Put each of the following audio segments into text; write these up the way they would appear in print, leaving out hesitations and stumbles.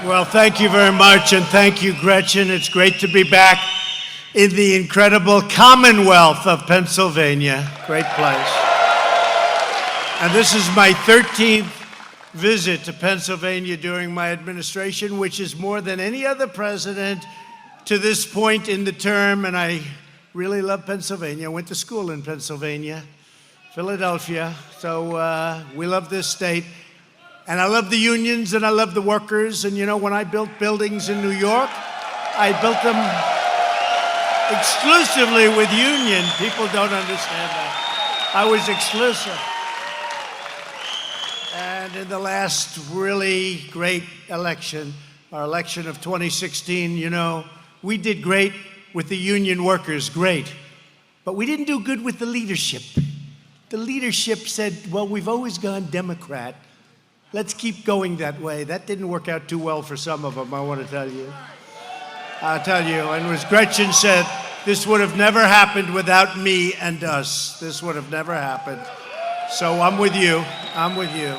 Well, thank you very much, and thank you, Gretchen. It's great to be back in the incredible Commonwealth of Pennsylvania. Great place. And this is my 13th visit to Pennsylvania during my administration, which is more than any other president to this point in the term, and I really love Pennsylvania. I went to school in Pennsylvania, Philadelphia, so we love this state. And I love the unions and I love the workers. And you know, when I built buildings in New York, I built them exclusively with union. People don't understand that. I was exclusive. And in the last really great election, our election of 2016, you know, we did great with the union workers, great. But we didn't do good with the leadership. The leadership said, well, we've always gone Democrat. Let's keep going that way. That didn't work out too well for some of them, I want to tell you. I'll tell you, and as Gretchen said, this would have never happened without me and us. This would have never happened. So I'm with you. I'm with you.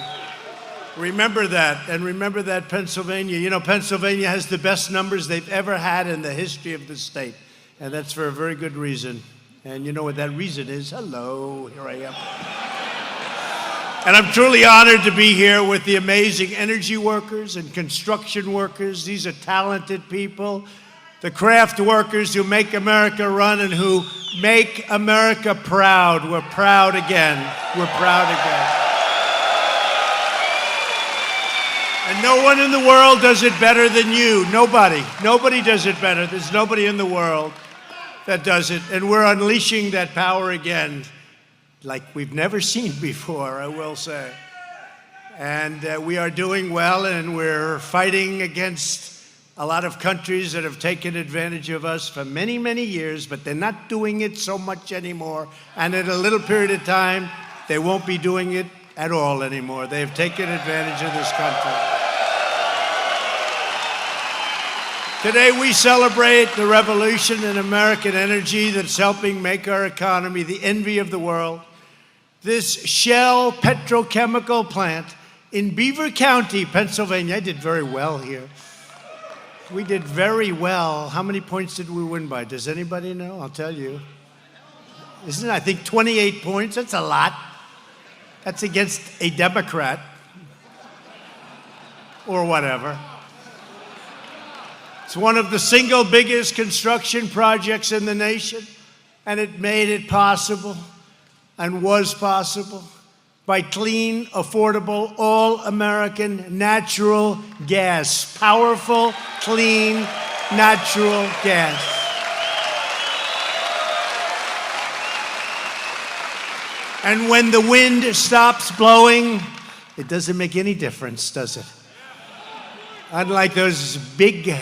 Remember that, and remember that Pennsylvania. You know, Pennsylvania has the best numbers they've ever had in the history of the state, and that's for a very good reason. And you know what that reason is? Hello, here I am. And I'm truly honored to be here with the amazing energy workers and construction workers. These are talented people. The craft workers who make America run and who make America proud. We're proud again. We're proud again. And no one in the world does it better than you. Nobody. Nobody does it better. There's nobody in the world that does it. And we're unleashing that power again, like we've never seen before, I will say. And we are doing well, and we're fighting against a lot of countries that have taken advantage of us for many, many years, but they're not doing it so much anymore. And in a little period of time, they won't be doing it at all anymore. They've taken advantage of this country. Today we celebrate the revolution in American energy that's helping make our economy the envy of the world. This Shell petrochemical plant in Beaver County, Pennsylvania. I did very well here. We did very well. How many points did we win by? Does anybody know? I'll tell you. Isn't it, I think, 28 points? That's a lot. That's against a Democrat or whatever. It's one of the single biggest construction projects in the nation, and it made it possible and was possible by clean, affordable, all-American natural gas. Powerful, clean, natural gas. And when the wind stops blowing, it doesn't make any difference, does it? Unlike those big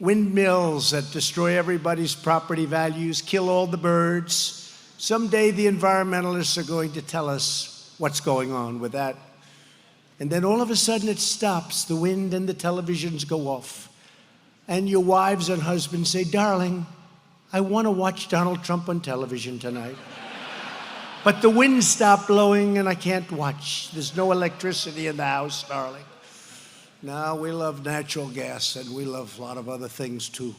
windmills that destroy everybody's property values, kill all the birds. Someday the environmentalists are going to tell us what's going on with that. And then all of a sudden it stops. The wind and the televisions go off. And your wives and husbands say, darling, I want to watch Donald Trump on television tonight. But the wind stopped blowing and I can't watch. There's no electricity in the house, darling. No, we love natural gas and we love a lot of other things too.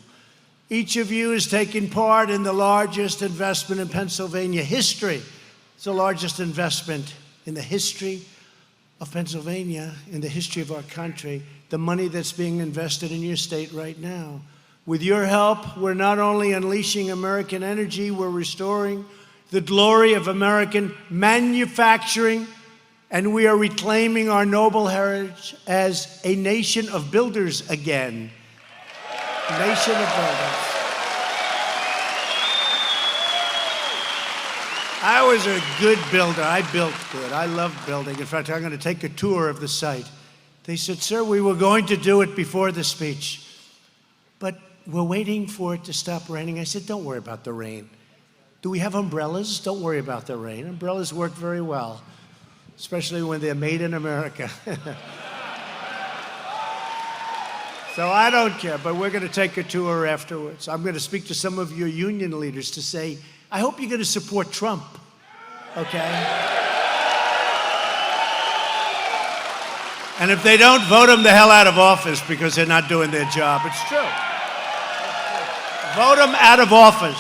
Each of you is taking part in the largest investment in Pennsylvania history. It's the largest investment in the history of Pennsylvania, in the history of our country, the money that's being invested in your state right now. With your help, we're not only unleashing American energy, we're restoring the glory of American manufacturing, and we are reclaiming our noble heritage as a nation of builders again. Nation of builders. I was a good builder. I built good. I love building. In fact, I'm going to take a tour of the site. They said, sir, we were going to do it before the speech, but we're waiting for it to stop raining. I said, don't worry about the rain. Do we have umbrellas? Don't worry about the rain. Umbrellas work very well, especially when they're made in America. So I don't care, but we're going to take a tour afterwards. I'm going to speak to some of your union leaders to say, I hope you're going to support Trump, okay? And if they don't, vote them the hell out of office because they're not doing their job. It's true. Vote them out of office.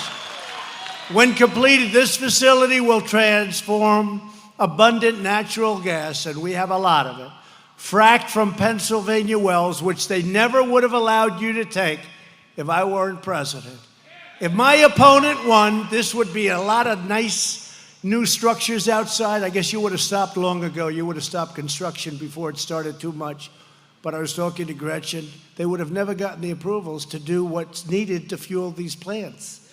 When completed, this facility will transform abundant natural gas, and we have a lot of it, fracked from Pennsylvania wells, which they never would have allowed you to take if I weren't president. If my opponent won, this would be a lot of nice new structures outside. I guess you would have stopped long ago. You would have stopped construction before it started too much. But I was talking to Gretchen. They would have never gotten the approvals to do what's needed to fuel these plants.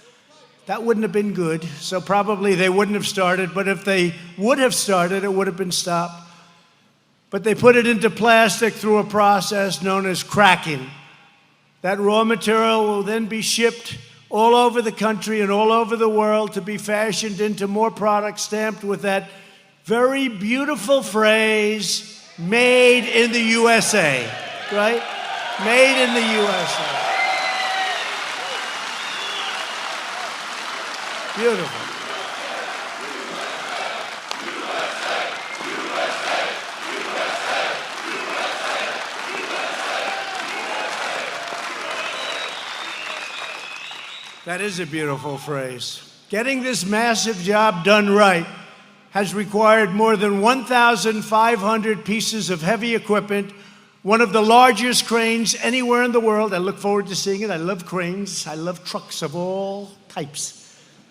That wouldn't have been good, so probably they wouldn't have started. But if they would have started, it would have been stopped. But they put it into plastic through a process known as cracking. That raw material will then be shipped all over the country and all over the world to be fashioned into more products stamped with that very beautiful phrase, made in the USA, right? Made in the USA. Beautiful. That is a beautiful phrase. Getting this massive job done right has required more than 1,500 pieces of heavy equipment, one of the largest cranes anywhere in the world. I look forward to seeing it. I love cranes. I love trucks of all types.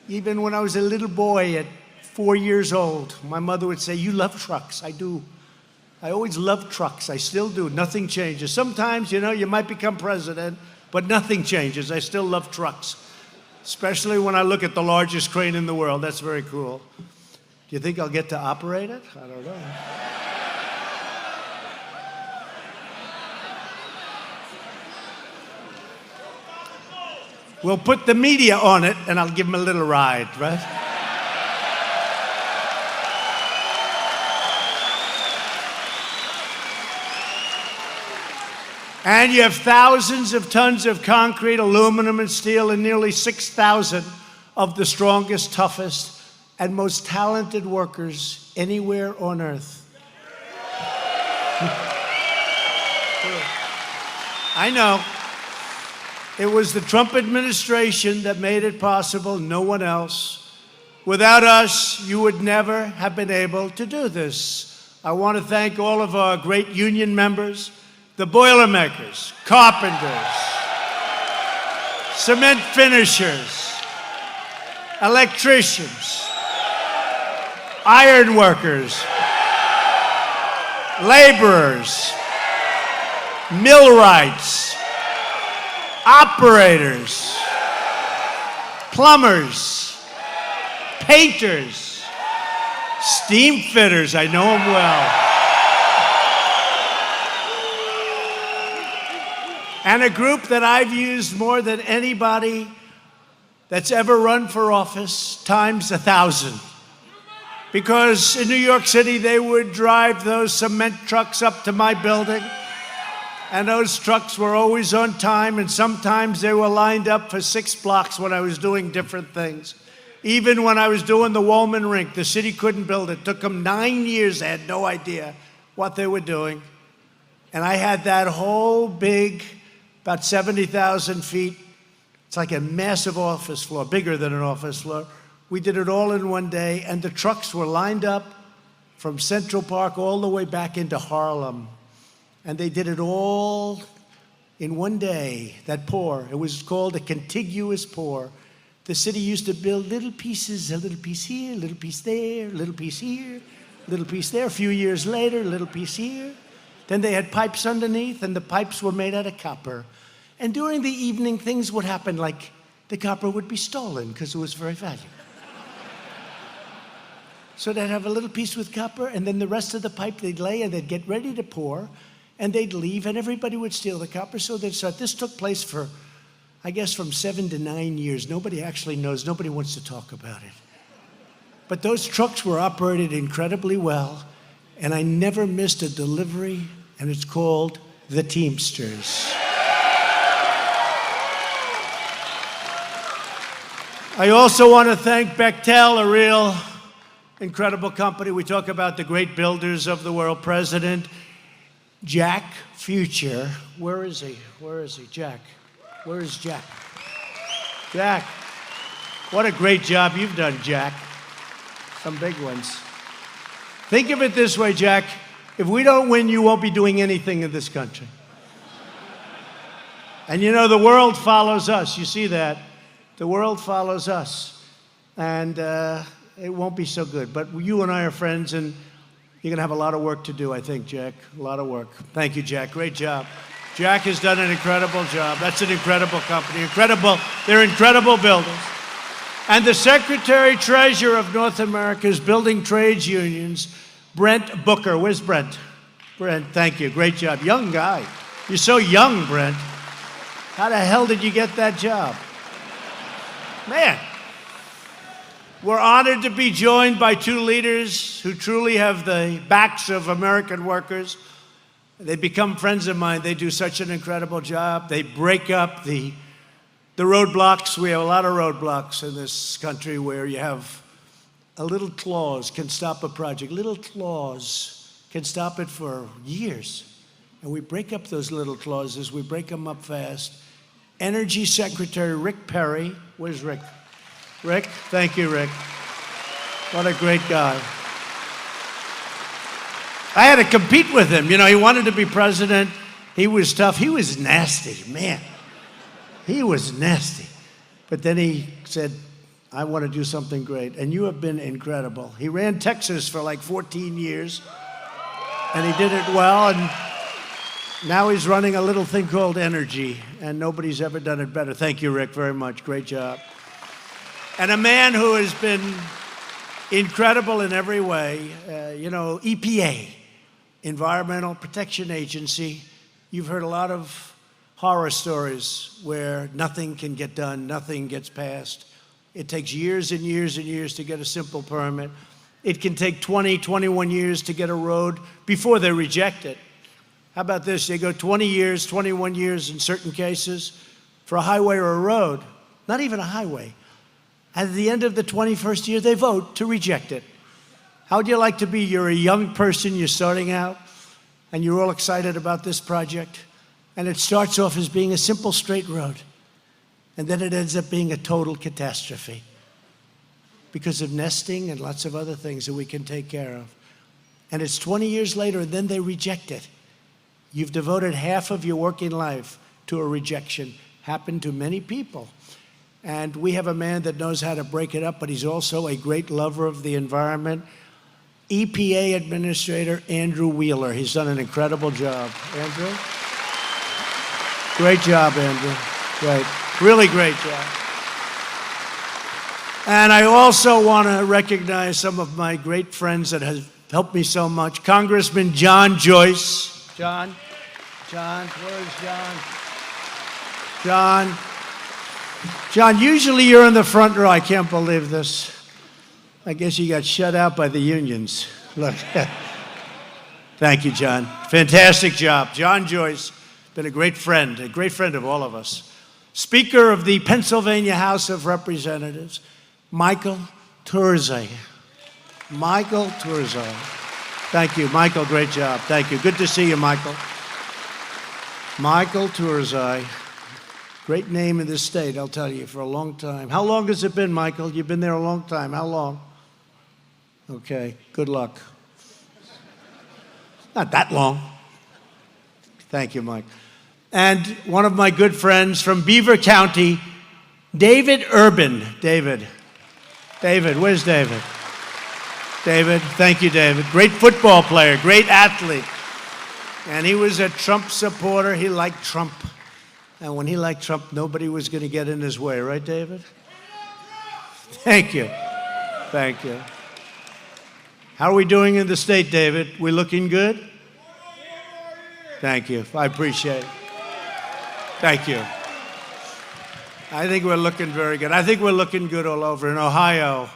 Even when I was a little boy at 4 years old, my mother would say, "You love trucks." I do. I always loved trucks. I still do. Nothing changes. Sometimes, you might become president, but nothing changes. I still love trucks, especially when I look at the largest crane in the world. That's very cool. Do you think I'll get to operate it? I don't know. We'll put the media on it, and I'll give them a little ride, right? And you have thousands of tons of concrete, aluminum, and steel, and nearly 6,000 of the strongest, toughest, and most talented workers anywhere on earth. I know. It was the Trump administration that made it possible, no one else. Without us, you would never have been able to do this. I want to thank all of our great union members, the Boilermakers, carpenters, cement finishers, electricians, iron workers, laborers, millwrights, operators, plumbers, painters, steam fitters. I know them well. And a group that I've used more than anybody that's ever run for office, times 1,000. Because in New York City, they would drive those cement trucks up to my building. And those trucks were always on time, and sometimes they were lined up for 6 blocks when I was doing different things. Even when I was doing the Woolman Rink, the city couldn't build it. It took them 9 years. They had no idea what they were doing. And I had that whole big, about 70,000 feet. It's like a massive office floor, bigger than an office floor. We did it all in one day, and the trucks were lined up from Central Park all the way back into Harlem. And they did it all in one day, that pour. It was called a contiguous pour. The city used to build little pieces, a little piece here, a little piece there, a little piece here, a little piece there. A few years later, a little piece here. Then they had pipes underneath, and the pipes were made out of copper. And during the evening, things would happen, like the copper would be stolen because it was very valuable. So they'd have a little piece with copper, and then the rest of the pipe they'd lay, and they'd get ready to pour. And they'd leave, and everybody would steal the copper. So this took place for, I guess, from 7 to 9 years. Nobody actually knows. Nobody wants to talk about it. But those trucks were operated incredibly well, and I never missed a delivery, and it's called the Teamsters. I also want to thank Bechtel, a real incredible company. We talk about the great builders of the world, President Jack Future. Where is he? Where is he? Jack. Where is Jack? Jack. What a great job you've done, Jack. Some big ones. Think of it this way, Jack. If we don't win, you won't be doing anything in this country. And you know, the world follows us. You see that? The world follows us. And it won't be so good. But you and I are friends, and you're going to have a lot of work to do, I think, Jack. A lot of work. Thank you, Jack. Great job. Jack has done an incredible job. That's an incredible company. Incredible. They're incredible builders. And the Secretary-Treasurer of North America's Building Trades Unions, Brent Booker. Where's Brent? Brent, thank you. Great job. Young guy. You're so young, Brent. How the hell did you get that job? Man. We're honored to be joined by two leaders who truly have the backs of American workers. They become friends of mine. They do such an incredible job. They break up the roadblocks. We have a lot of roadblocks in this country where you have a little clause can stop a project. Little clause can stop it for years. And we break up those little clauses. We break them up fast. Energy Secretary Rick Perry. Where's Rick? Rick, thank you, Rick. What a great guy. I had to compete with him. You know, he wanted to be president. He was tough. He was nasty, man. He was nasty. But then he said, I want to do something great. And you have been incredible. He ran Texas for like 14 years. And he did it well. And now he's running a little thing called Energy. And nobody's ever done it better. Thank you, Rick, very much. Great job. And a man who has been incredible in every way, you know, EPA, Environmental Protection Agency. You've heard a lot of horror stories where nothing can get done, nothing gets passed. It takes years and years and years to get a simple permit. It can take 20, 21 years to get a road before they reject it. How about this? They go 20 years, 21 years in certain cases for a highway or a road, not even a highway. At the end of the 21st year, they vote to reject it. How would you like to be? You're a young person, you're starting out, and you're all excited about this project, and it starts off as being a simple straight road, and then it ends up being a total catastrophe because of nesting and lots of other things that we can take care of. And it's 20 years later, and then they reject it. You've devoted half of your working life to a rejection. Happened to many people. And we have a man that knows how to break it up, but he's also a great lover of the environment. EPA Administrator Andrew Wheeler. He's done an incredible job. Andrew? Great job, Andrew. Great. Really great job. And I also want to recognize some of my great friends that have helped me so much. Congressman John Joyce. John, where's John? John, usually you're in the front row. I can't believe this. I guess you got shut out by the unions. Look. Thank you, John. Fantastic job. John Joyce, been a great friend of all of us. Speaker of the Pennsylvania House of Representatives, Michael Turzai. Michael Turzai. Thank you, Michael. Great job. Thank you. Good to see you, Michael. Michael Turzai. Great name in this state, I'll tell you, for a long time. How long has it been, Michael? You've been there a long time. How long? Okay, good luck. Not that long. Thank you, Mike. And one of my good friends from Beaver County, David Urban. David, where's David? David, thank you, David. Great football player, great athlete. And he was a Trump supporter. He liked Trump. And when he liked Trump, nobody was going to get in his way. Right, David? Thank you. Thank you. How are we doing in the state, David? We looking good? Thank you. I appreciate it. Thank you. I think we're looking very good. I think we're looking good all over in Ohio,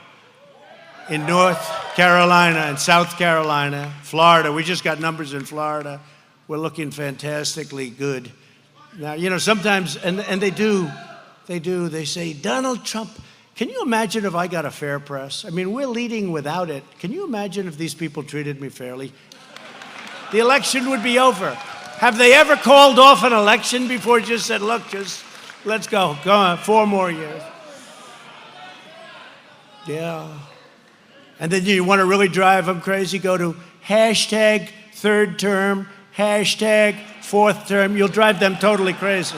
in North Carolina, and South Carolina, Florida. We just got numbers in Florida. We're looking fantastically good. Now, you know, sometimes, and they say, Donald Trump, can you imagine if I got a fair press? I mean, we're leading without it. Can you imagine if these people treated me fairly? The election would be over. Have they ever called off an election before, just said, look, just let's go. Go on, 4 more years. Yeah. And then you want to really drive them crazy, go to hashtag 3rd term, hashtag 4th term. You'll drive them totally crazy.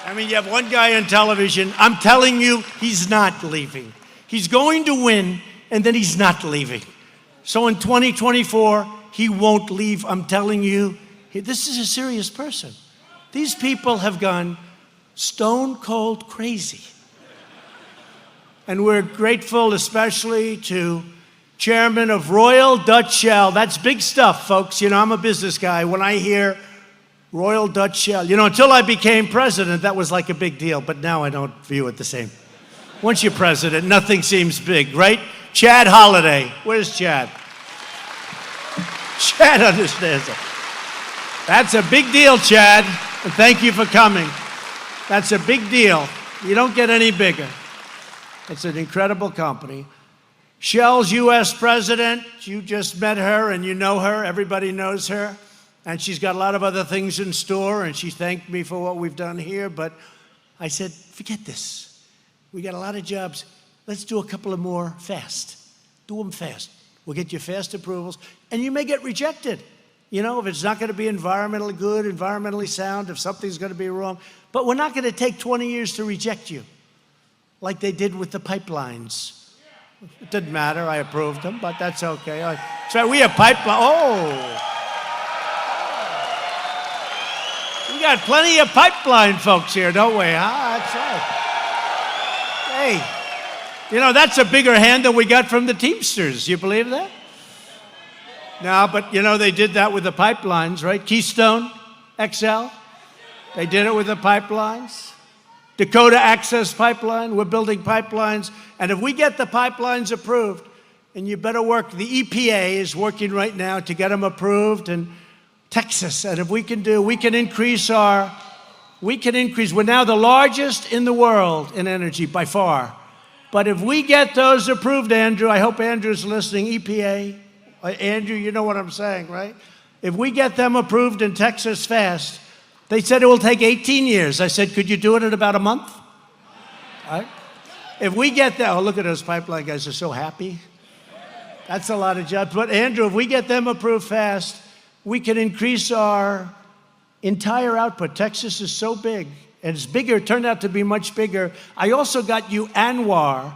I mean, you have one guy on television. I'm telling you, he's not leaving. He's going to win, and then he's not leaving. So in 2024, he won't leave. I'm telling you, this is a serious person. These people have gone stone cold crazy. And we're grateful especially to Chairman of Royal Dutch Shell. That's big stuff, folks. You know, I'm a business guy. When I hear Royal Dutch Shell, you know, until I became president, that was like a big deal. But now I don't view it the same. Once you're president, nothing seems big, right? Chad Holiday. Where's Chad? Chad understands it. That's a big deal, Chad. And thank you for coming. That's a big deal. You don't get any bigger. It's an incredible company. Shell's U.S. president, you just met her and you know her. Everybody knows her. And she's got a lot of other things in store, and she thanked me for what we've done here. But I said, forget this. We got a lot of jobs. Let's do a couple of more fast. Do them fast. We'll get you fast approvals. And you may get rejected. You know, if it's not going to be environmentally good, environmentally sound, if something's going to be wrong. But we're not going to take 20 years to reject you, like they did with the pipelines. It didn't matter. I approved them, but that's okay. So we have pipeline. Oh. We got plenty of pipeline folks here, don't we? That's right. Hey, you know, that's a bigger hand than we got from the Teamsters. You believe that? No, but, you know, they did that with the pipelines, right? Keystone XL, they did it with the pipelines. Dakota Access Pipeline, we're building pipelines. And if we get the pipelines approved, and you better work, the EPA is working right now to get them approved, and Texas, and if we can increase, we're now the largest in the world in energy by far. But if we get those approved, Andrew, I hope Andrew's listening, EPA, Andrew, you know what I'm saying, right? If we get them approved in Texas fast, they said it will take 18 years. I said, could you do it in about a month? All right. If we get that, oh, look at those pipeline guys, they're so happy. That's a lot of jobs. But Andrew, if we get them approved fast, we can increase our entire output. Texas is so big, and it's bigger, it turned out to be much bigger. I also got you ANWR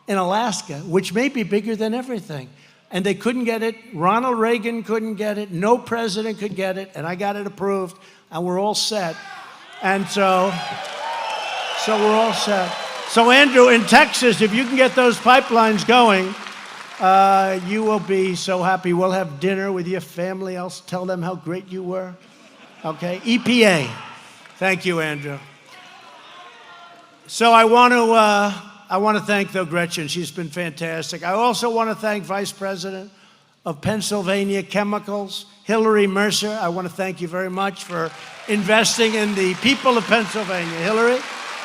in Alaska, which may be bigger than everything. And they couldn't get it. Ronald Reagan couldn't get it. No president could get it. And I got it approved, and we're all set. And so we're all set. So Andrew, in Texas, if you can get those pipelines going, you will be so happy. We'll have dinner with your family. I'll tell them how great you were. Okay, EPA. Thank you, Andrew. So I want to thank, though, Gretchen. She's been fantastic. I also want to thank Vice President of Pennsylvania Chemicals, Hillary Mercer. I want to thank you very much for investing in the people of Pennsylvania. Hillary?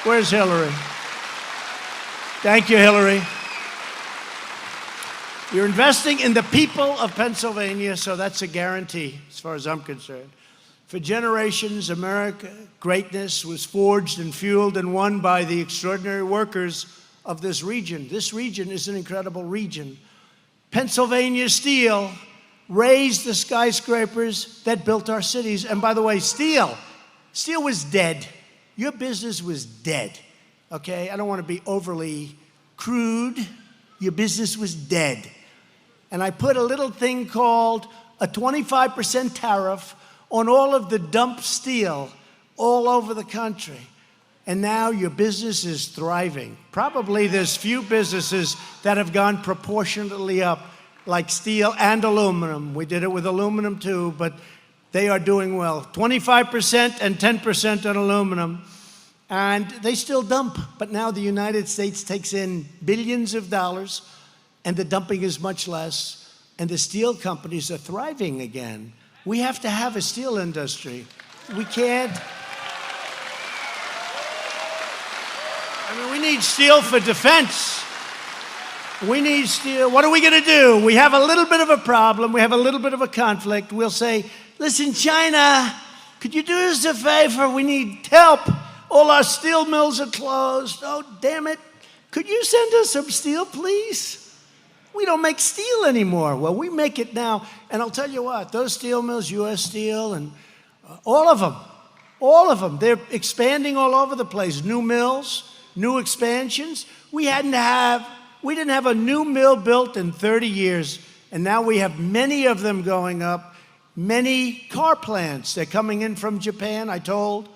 Where's Hillary? Thank you, Hillary. You're investing in the people of Pennsylvania, so that's a guarantee as far as I'm concerned. For generations, America greatness was forged and fueled and won by the extraordinary workers of this region. This region is an incredible region. Pennsylvania steel raised the skyscrapers that built our cities. And by the way, steel was dead. Your business was dead, okay? I don't want to be overly crude. Your business was dead. And I put a little thing called a 25% tariff on all of the dumped steel all over the country. And now your business is thriving. Probably there's few businesses that have gone proportionately up, like steel and aluminum. We did it with aluminum too, but they are doing well. 25% and 10% on aluminum. And they still dump, but now the United States takes in billions of dollars, and the dumping is much less, and the steel companies are thriving again. We have to have a steel industry. We can't. I mean, we need steel for defense. We need steel. What are we going to do? We have a little bit of a problem. We have a little bit of a conflict. We'll say, listen, China, could you do us a favor? We need help. All our steel mills are closed. Oh, damn it. Could you send us some steel, please? We don't make steel anymore. Well, we make it now. And I'll tell you what, those steel mills, U.S. Steel, and all of them, they're expanding all over the place. New mills, new expansions. We didn't have a new mill built in 30 years, and now we have many of them going up. Many car plants, they're coming in from Japan. I told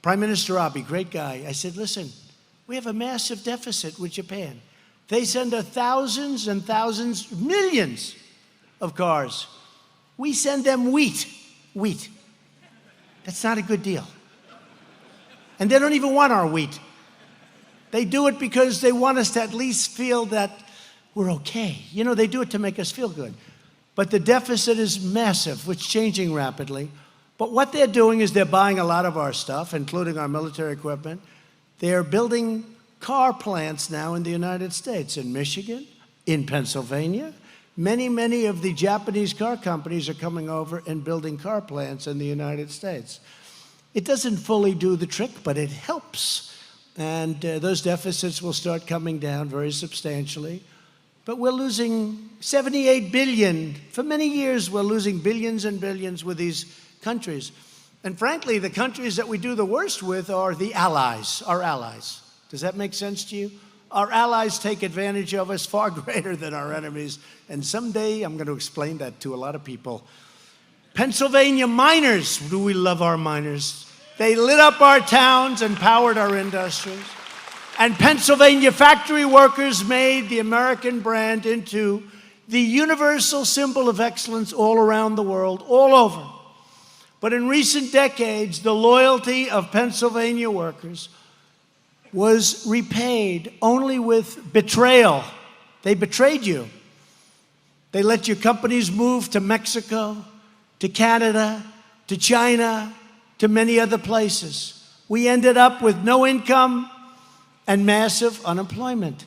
Prime Minister Abe, great guy, I said, listen, we have a massive deficit with Japan. They send us thousands and thousands, millions of cars. We send them wheat. That's not a good deal. And they don't even want our wheat. They do it because they want us to at least feel that we're okay. You know, they do it to make us feel good. But the deficit is massive, it's changing rapidly. But what they're doing is they're buying a lot of our stuff, including our military equipment. They're building car plants now in the United States, in Michigan, in Pennsylvania. Many of the Japanese car companies are coming over and building car plants in the United States. It doesn't fully do the trick, but it helps. And those deficits will start coming down very substantially. But we're losing $78 billion. For many years, we're losing billions and billions with these countries. And frankly, the countries that we do the worst with are the allies, our allies. Does that make sense to you? Our allies take advantage of us far greater than our enemies. And someday, I'm going to explain that to a lot of people. Pennsylvania miners, do we love our miners? They lit up our towns and powered our industries. And Pennsylvania factory workers made the American brand into the universal symbol of excellence all around the world, all over. But in recent decades, the loyalty of Pennsylvania workers was repaid only with betrayal. They betrayed you. They let your companies move to Mexico, to Canada, to China, to many other places. We ended up with no income and massive unemployment.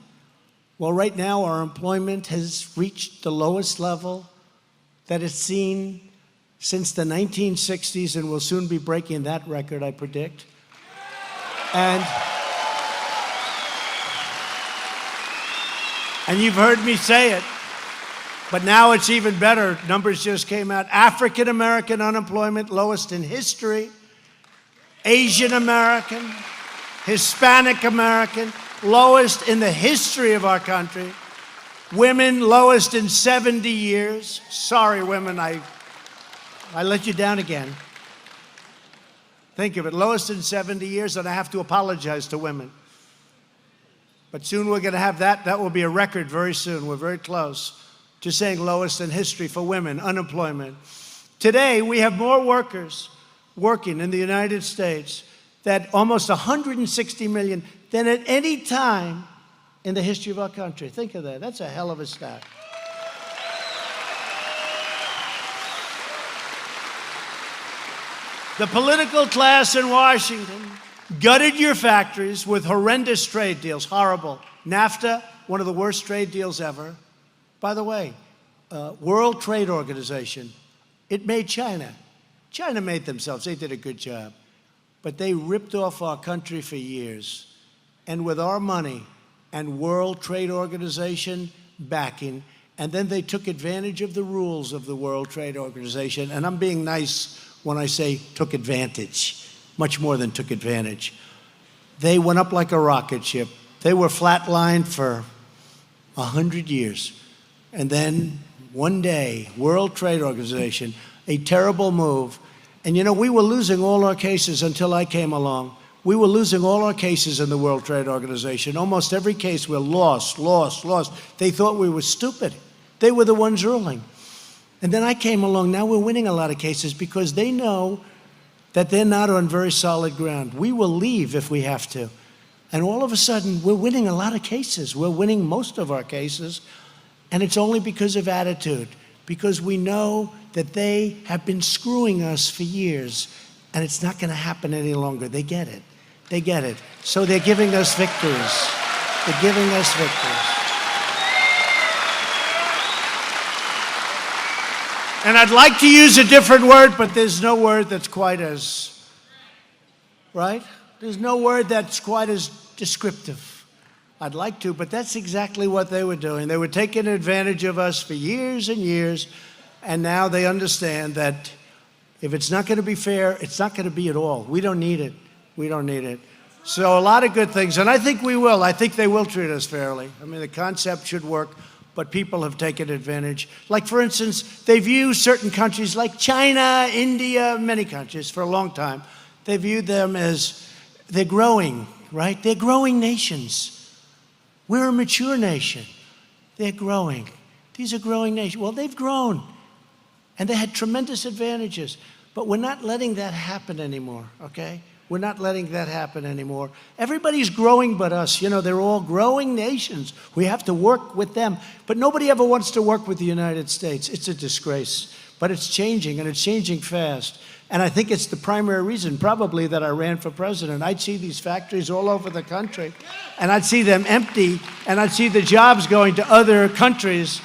Well, right now, our employment has reached the lowest level that it's seen since the 1960s, and we'll soon be breaking that record, I predict. And you've heard me say it, but now it's even better. Numbers just came out. African American unemployment, lowest in history. Asian American, Hispanic American, lowest in the history of our country. Women, lowest in 70 years. Sorry, women, I let you down again. Think of it, lowest in 70 years, and I have to apologize to women. But soon we're going to have that. That will be a record very soon. We're very close to saying lowest in history for women, unemployment. Today, we have more workers working in the United States, that almost 160 million, than at any time in the history of our country. Think of that. That's a hell of a stat. The political class in Washington gutted your factories with horrendous trade deals, horrible. NAFTA, one of the worst trade deals ever. By the way, World Trade Organization, it made China. China made themselves, they did a good job. But they ripped off our country for years. And with our money and World Trade Organization backing, and then they took advantage of the rules of the World Trade Organization. And I'm being nice when I say took advantage. Much more than took advantage. They went up like a rocket ship. They were flatlined for 100 years. And then one day, World Trade Organization, a terrible move. And you know, we were losing all our cases until I came along. We were losing all our cases in the World Trade Organization. Almost every case we're lost. They thought we were stupid. They were the ones ruling. And then I came along. Now we're winning a lot of cases because they know that they're not on very solid ground. We will leave if we have to. And all of a sudden, we're winning a lot of cases. We're winning most of our cases. And it's only because of attitude, because we know that they have been screwing us for years, and it's not going to happen any longer. They get it. They get it. So they're giving us victories. They're giving us victories. And I'd like to use a different word, but there's no word that's quite as, right? There's no word that's quite as descriptive. I'd like to, but that's exactly what they were doing. They were taking advantage of us for years and years, and now they understand that if it's not going to be fair, it's not going to be at all. We don't need it. We don't need it. So a lot of good things, and I think we will. I think they will treat us fairly. I mean, the concept should work, but people have taken advantage. Like, for instance, they view certain countries like China, India, many countries for a long time. They viewed them as they're growing, right? They're growing nations. We're a mature nation. They're growing. These are growing nations. Well, they've grown, and they had tremendous advantages, but we're not letting that happen anymore, okay? We're not letting that happen anymore. Everybody's growing but us. You know, they're all growing nations. We have to work with them. But nobody ever wants to work with the United States. It's a disgrace. But it's changing, and it's changing fast. And I think it's the primary reason, probably, that I ran for president. I'd see these factories all over the country, and I'd see them empty, and I'd see the jobs going to other countries.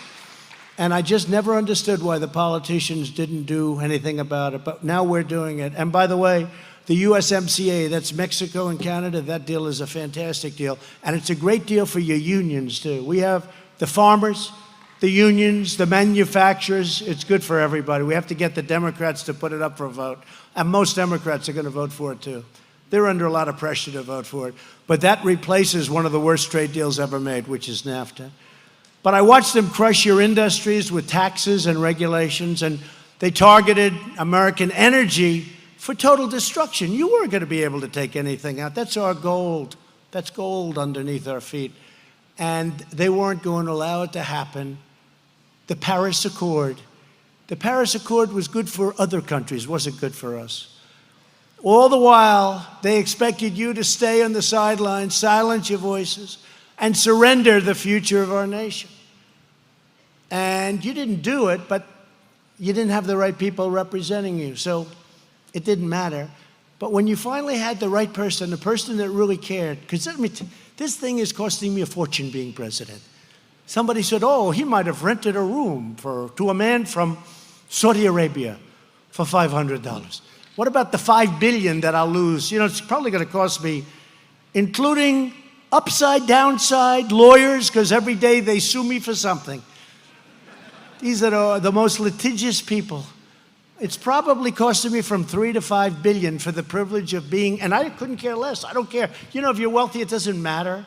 And I just never understood why the politicians didn't do anything about it. But now we're doing it. And by the way, the USMCA, that's Mexico and Canada, that deal is a fantastic deal. And it's a great deal for your unions, too. We have the farmers, the unions, the manufacturers. It's good for everybody. We have to get the Democrats to put it up for a vote. And most Democrats are going to vote for it, too. They're under a lot of pressure to vote for it. But that replaces one of the worst trade deals ever made, which is NAFTA. But I watched them crush your industries with taxes and regulations, and they targeted American energy for total destruction. You weren't going to be able to take anything out. That's our gold. That's gold underneath our feet. And they weren't going to allow it to happen. The Paris Accord. The Paris Accord was good for other countries, wasn't good for us. All the while, they expected you to stay on the sidelines, silence your voices, and surrender the future of our nation. And you didn't do it, but you didn't have the right people representing you. So it didn't matter. But when you finally had the right person, the person that really cared, because this thing is costing me a fortune being president. Somebody said, oh, he might have rented a room to a man from Saudi Arabia for $500. What about the $5 billion that I'll lose? You know, it's probably going to cost me, including upside, downside, lawyers, because every day they sue me for something. These are the most litigious people. It's probably costing me from $3 to $5 billion for the privilege of being, and I couldn't care less. I don't care. You know, if you're wealthy, it doesn't matter.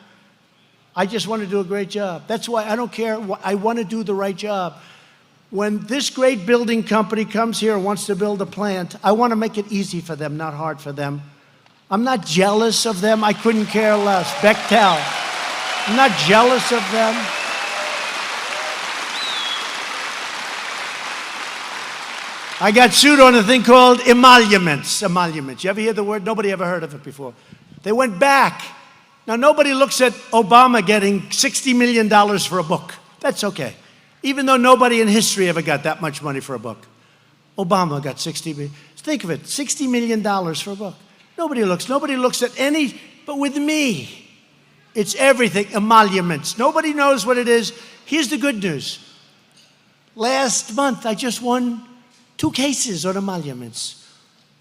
I just want to do a great job. That's why I don't care. I want to do the right job. When this great building company comes here and wants to build a plant, I want to make it easy for them, not hard for them. I'm not jealous of them. I couldn't care less. Bechtel. I'm not jealous of them. I got sued on a thing called emoluments. Emoluments. You ever hear the word? Nobody ever heard of it before. They went back. Now, nobody looks at Obama getting $60 million for a book. That's okay. Even though nobody in history ever got that much money for a book. Obama got $60 million. Think of it, $60 million for a book. Nobody looks at any, but with me, it's everything, emoluments. Nobody knows what it is. Here's the good news. Last month, I just won 2 cases on emoluments.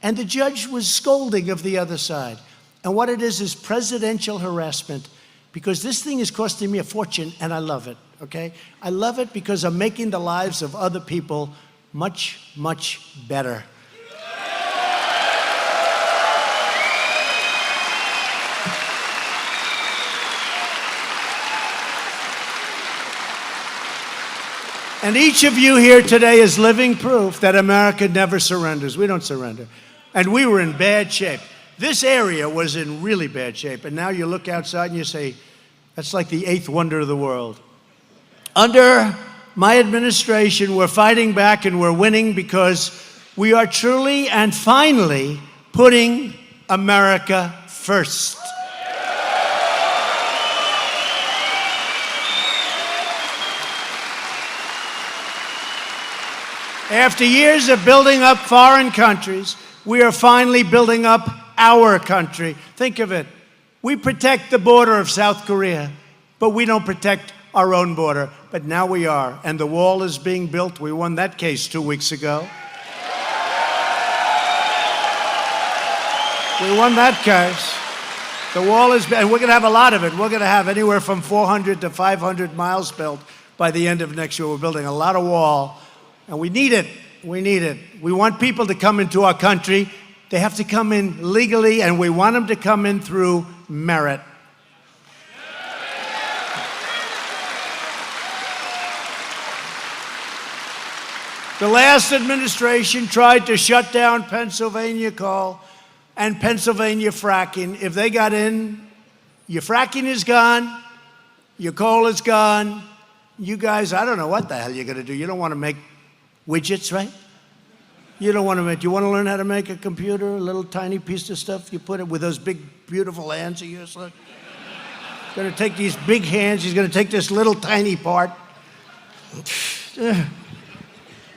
And the judge was scolding of the other side. And what it is presidential harassment, because this thing is costing me a fortune, and I love it, okay? I love it because I'm making the lives of other people much, much better. And each of you here today is living proof that America never surrenders. We don't surrender. And we were in bad shape. This area was in really bad shape. And now you look outside and you say, that's like the 8th wonder of the world. Under my administration, we're fighting back and we're winning because we are truly and finally putting America first. After years of building up foreign countries, we are finally building up our country. Think of it. We protect the border of South Korea, but we don't protect our own border, but now we are. And the wall is being built. We won that case 2 weeks ago. We won that case. The wall is, and we're going to have a lot of it. We're going to have anywhere from 400 to 500 miles built by the end of next year. We're building a lot of wall, and we need it. We need it. We want people to come into our country. They have to come in legally, and we want them to come in through merit. The last administration tried to shut down Pennsylvania coal and Pennsylvania fracking. If they got in, your fracking is gone, your coal is gone. You guys, I don't know what the hell you're going to do. You don't want to make widgets, right? You don't want to make, you want to learn how to make a computer, a little tiny piece of stuff? You put it with those big, beautiful hands of yours. Look. He's going to take these big hands. He's going to take this little tiny part.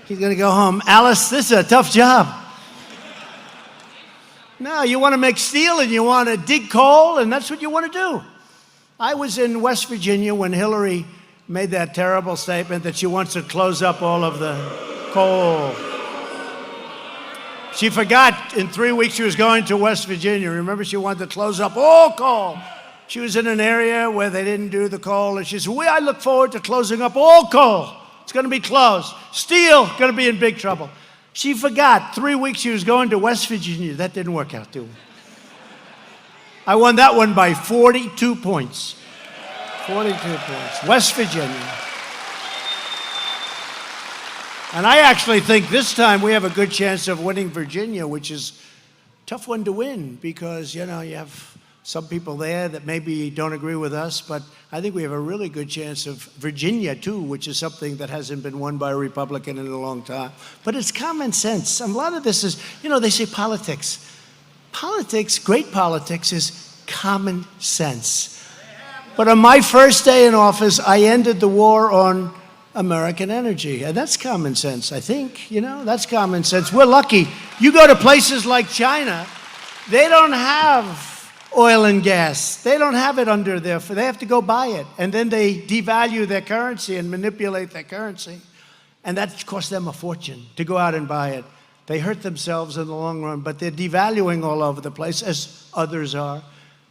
He's going to go home. Alice, this is a tough job. No, you want to make steel and you want to dig coal, and that's what you want to do. I was in West Virginia when Hillary made that terrible statement that she wants to close up all of the coal. She forgot in 3 weeks she was going to West Virginia. Remember, she wanted to close up all coal. She was in an area where they didn't do the coal, and she said, I look forward to closing up all coal. It's going to be closed. Steel, going to be in big trouble. She forgot 3 weeks she was going to West Virginia. That didn't work out too well. I won that one by 42 points. 42 points. West Virginia. And I actually think this time we have a good chance of winning Virginia, which is a tough one to win because, you know, you have some people there that maybe don't agree with us, but I think we have a really good chance of Virginia, too, which is something that hasn't been won by a Republican in a long time. But it's common sense. A lot of this is, you know, they say politics. Politics, great politics, is common sense. But on my first day in office, I ended the war on American energy. And that's common sense, I think. You know, that's common sense. We're lucky. You go to places like China, they don't have oil and gas. They don't have it under there. They have to go buy it. And then they devalue their currency and manipulate their currency. And that costs them a fortune to go out and buy it. They hurt themselves in the long run, but they're devaluing all over the place, as others are.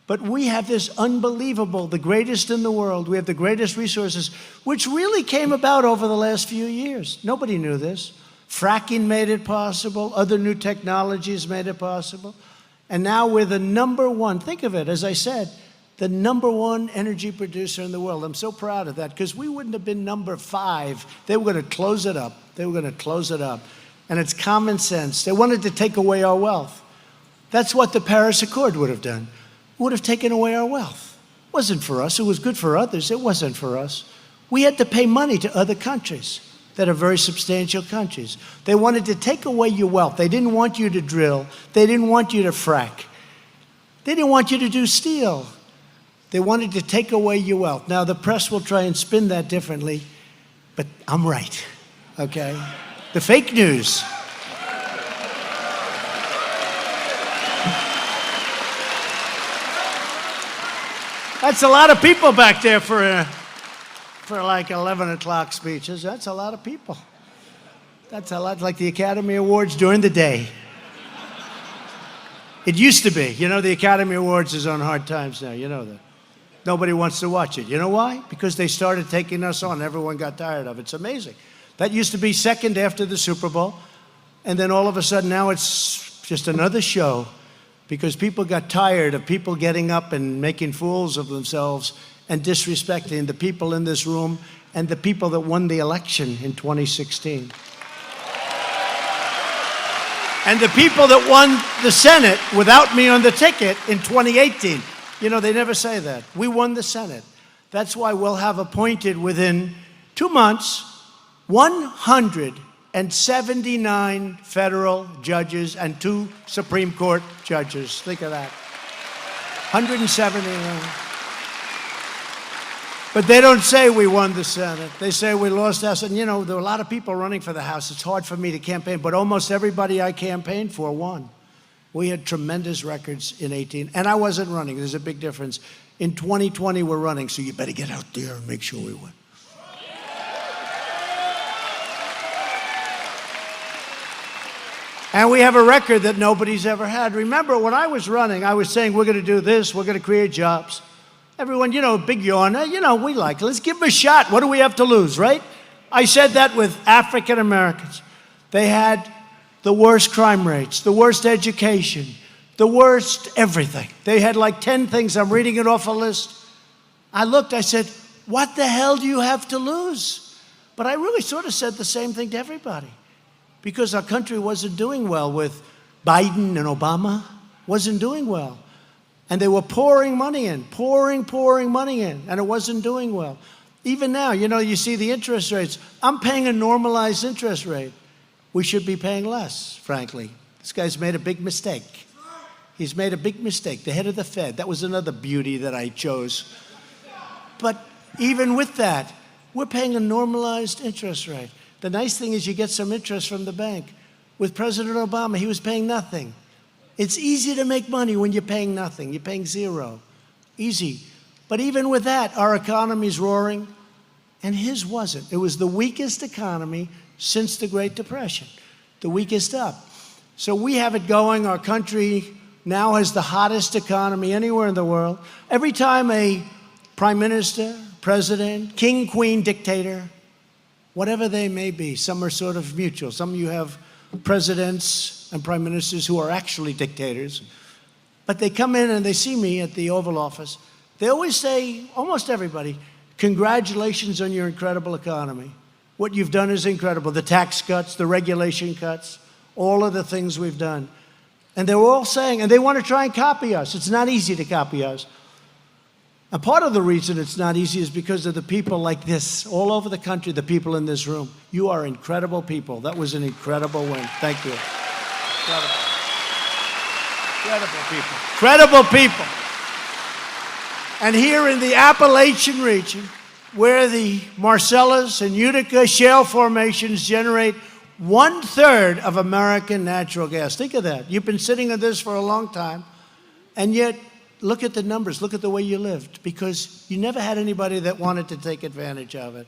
But we have this unbelievable, the greatest in the world. We have the greatest resources, which really came about over the last few years. Nobody knew this. Fracking made it possible. Other new technologies made it possible. And now we're the number one, think of it, as I said, the number one energy producer in the world. I'm so proud of that because we wouldn't have been number 5. They were going to close it up. They were going to close it up. And it's common sense. They wanted to take away our wealth. That's what the Paris Accord would have done. It would have taken away our wealth. It wasn't for us. It was good for others. It wasn't for us. We had to pay money to other countries that are very substantial countries. They wanted to take away your wealth. They didn't want you to drill. They didn't want you to frack. They didn't want you to do steel. They wanted to take away your wealth. Now, the press will try and spin that differently, but I'm right, okay? The fake news. That's a lot of people back there for like 11 o'clock speeches. That's a lot of people. That's a lot like the Academy Awards during the day. It used to be. You know, the Academy Awards is on hard times now. You know that. Nobody wants to watch it. You know why? Because they started taking us on. Everyone got tired of it. It's amazing. That used to be second after the Super Bowl. And then all of a sudden now it's just another show because people got tired of people getting up and making fools of themselves and disrespecting the people in this room and the people that won the election in 2016. And the people that won the Senate without me on the ticket in 2018. You know, they never say that. We won the Senate. That's why we'll have appointed within 2 months 179 federal judges and 2 Supreme Court judges. Think of that. 179. But they don't say we won the Senate. They say we lost House. And, you know, there were a lot of people running for the House. It's hard for me to campaign, but almost everybody I campaigned for won. We had tremendous records in 18, and I wasn't running. There's a big difference. In 2020, we're running, so you better get out there and make sure we win. And we have a record that nobody's ever had. Remember, when I was running, I was saying, we're going to do this, we're going to create jobs. Everyone, big yawn, we like it. Let's give them a shot. What do we have to lose, right? I said that with African Americans. They had the worst crime rates, the worst education, the worst everything. They had like 10 things. I'm reading it off a list. I looked, I said, what the hell do you have to lose? But I really sort of said the same thing to everybody, because our country wasn't doing well with Biden and Obama, wasn't doing well. And they were pouring money in, pouring money in, and it wasn't doing well. Even now, you see the interest rates. I'm paying a normalized interest rate. We should be paying less, frankly. This guy's made a big mistake. He's made a big mistake. The head of the Fed, that was another beauty that I chose. But even with that, we're paying a normalized interest rate. The nice thing is you get some interest from the bank. With President Obama, he was paying nothing. It's easy to make money when you're paying nothing. You're paying zero. Easy. But even with that, our economy's roaring, and his wasn't. It was the weakest economy since the Great Depression, the weakest up. So we have it going. Our country now has the hottest economy anywhere in the world. Every time a prime minister, president, king, queen, dictator, whatever they may be, some are sort of mutual. Some of you have presidents and prime ministers who are actually dictators. But they come in and they see me at the Oval Office. They always say, almost everybody, congratulations on your incredible economy. What you've done is incredible. The tax cuts, the regulation cuts, all of the things we've done. And they're all saying, and they want to try and copy us. It's not easy to copy us. And part of the reason it's not easy is because of the people like this, all over the country, the people in this room. You are incredible people. That was an incredible win. Thank you. Incredible. Incredible people. Incredible people. And here in the Appalachian region, where the Marcellus and Utica shale formations generate 1/3 of American natural gas. Think of that. You've been sitting on this for a long time, and yet look at the numbers. Look at the way you lived, because you never had anybody that wanted to take advantage of it.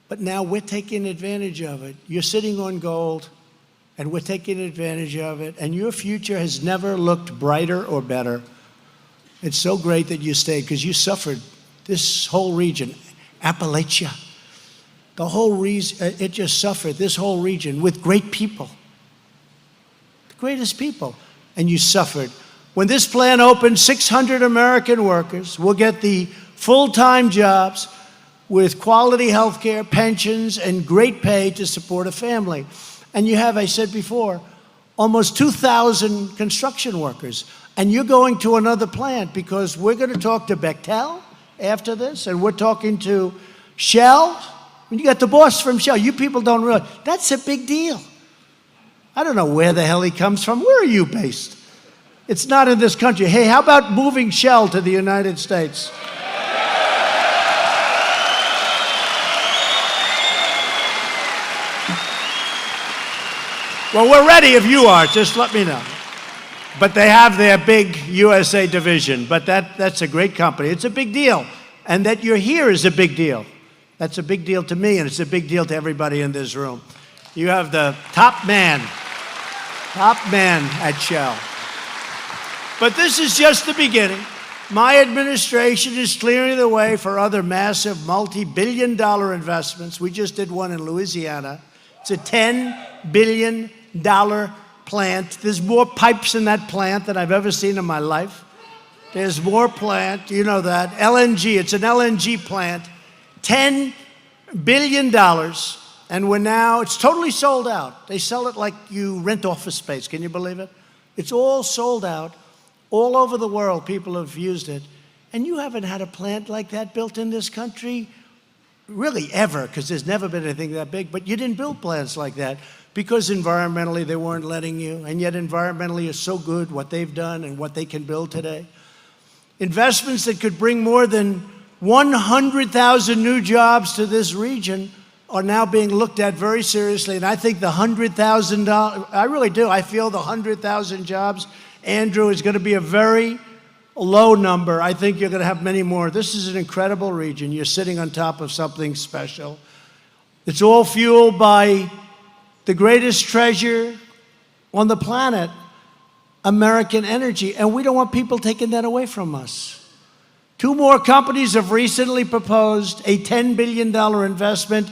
But now we're taking advantage of it. You're sitting on gold, and we're taking advantage of it, and your future has never looked brighter or better. It's so great that you stayed, because you suffered. This whole region, Appalachia, the whole region, it just suffered, this whole region, with great people, the greatest people, and you suffered. When this plant opens, 600 American workers will get the full-time jobs with quality health care, pensions, and great pay to support a family. And you have, I said before, almost 2,000 construction workers. And you're going to another plant, because we're going to talk to Bechtel after this, and we're talking to Shell. When you got the boss from Shell, you people don't realize, that's a big deal. I don't know where the hell he comes from. Where are you based? It's not in this country. Hey, how about moving Shell to the United States? Well, we're ready if you are. Just let me know. But they have their big USA division. But that's a great company. It's a big deal. And that you're here is a big deal. That's a big deal to me, and it's a big deal to everybody in this room. You have the top man at Shell. But this is just the beginning. My administration is clearing the way for other massive multi-billion-dollar investments. We just did one in Louisiana. It's a $10 billion plant. There's more pipes in that plant than I've ever seen in my life. There's more plant, you know that. LNG, it's an LNG plant. $10 billion, and it's totally sold out. They sell it like you rent office space. Can you believe it? It's all sold out. All over the world, people have used it. And you haven't had a plant like that built in this country, really ever, because there's never been anything that big. But you didn't build plants like that because environmentally they weren't letting you. And yet environmentally is so good what they've done and what they can build today. Investments that could bring more than 100,000 new jobs to this region are now being looked at very seriously. And I think the $100,000, I really do. I feel the 100,000 jobs, Andrew, is going to be a very low number. I think you're going to have many more. This is an incredible region. You're sitting on top of something special. It's all fueled by the greatest treasure on the planet, American energy, and we don't want people taking that away from us. 2 more companies have recently proposed a $10 billion investment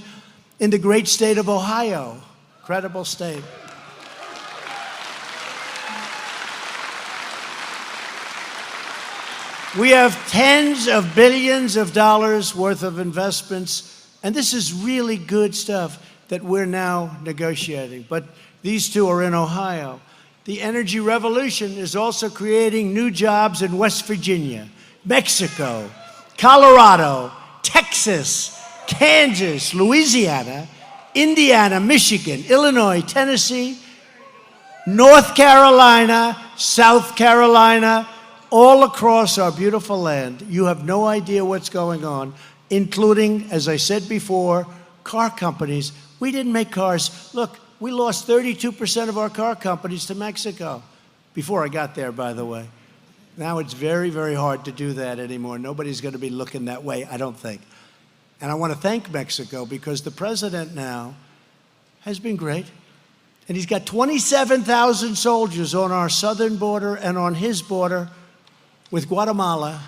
in the great state of Ohio. Incredible state. We have tens of billions of dollars worth of investments, and this is really good stuff that we're now negotiating. But these 2 are in Ohio. The energy revolution is also creating new jobs in West Virginia, Mexico, Colorado, Texas, Kansas, Louisiana, Indiana, Michigan, Illinois, Tennessee, North Carolina, South Carolina, all across our beautiful land. You have no idea what's going on, including, as I said before, car companies. We didn't make cars. Look, we lost 32% of our car companies to Mexico. Before I got there, by the way. Now it's very, very hard to do that anymore. Nobody's going to be looking that way, I don't think. And I want to thank Mexico because the president now has been great. And he's got 27,000 soldiers on our southern border and on his border with Guatemala,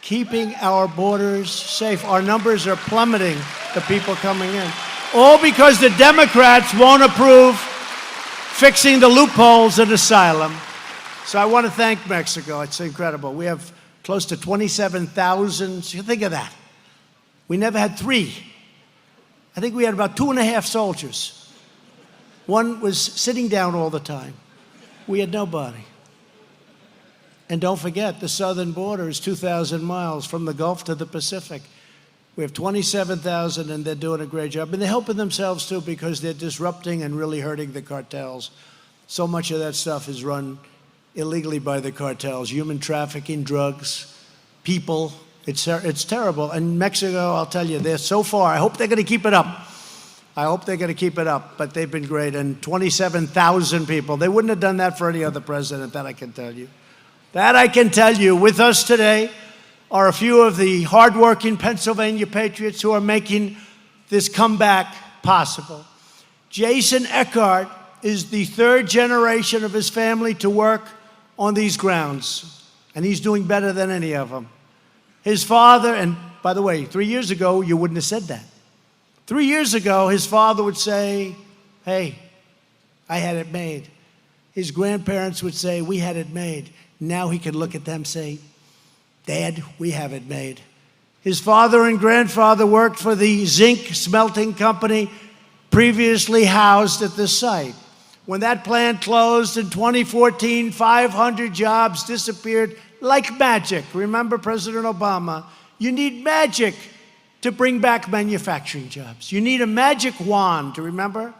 keeping our borders safe. Our numbers are plummeting, the people coming in. All because the Democrats won't approve fixing the loopholes in asylum. So I want to thank Mexico. It's incredible. We have close to 27,000. Think of that. We never had 3. I think we had about 2.5 soldiers. One was sitting down all the time. We had nobody. And don't forget, the southern border is 2,000 miles from the Gulf to the Pacific. We have 27,000, and they're doing a great job. And they're helping themselves, too, because they're disrupting and really hurting the cartels. So much of that stuff is run illegally by the cartels. Human trafficking, drugs, people. It's terrible. And Mexico, I'll tell you, they're so far. I hope they're going to keep it up. I hope they're going to keep it up. But they've been great. And 27,000 people. They wouldn't have done that for any other president, that I can tell you. That I can tell you. With us today are a few of the hardworking Pennsylvania Patriots who are making this comeback possible. Jason Eckhart is the 3rd generation of his family to work on these grounds, and he's doing better than any of them. His father, and by the way, 3 years ago, you wouldn't have said that. 3 years ago, his father would say, hey, I had it made. His grandparents would say, we had it made. Now he could look at them and say, Dad, we have it made. His father and grandfather worked for the zinc smelting company previously housed at this site. When that plant closed in 2014, 500 jobs disappeared like magic. Remember President Obama? You need magic to bring back manufacturing jobs. You need a magic wand, remember?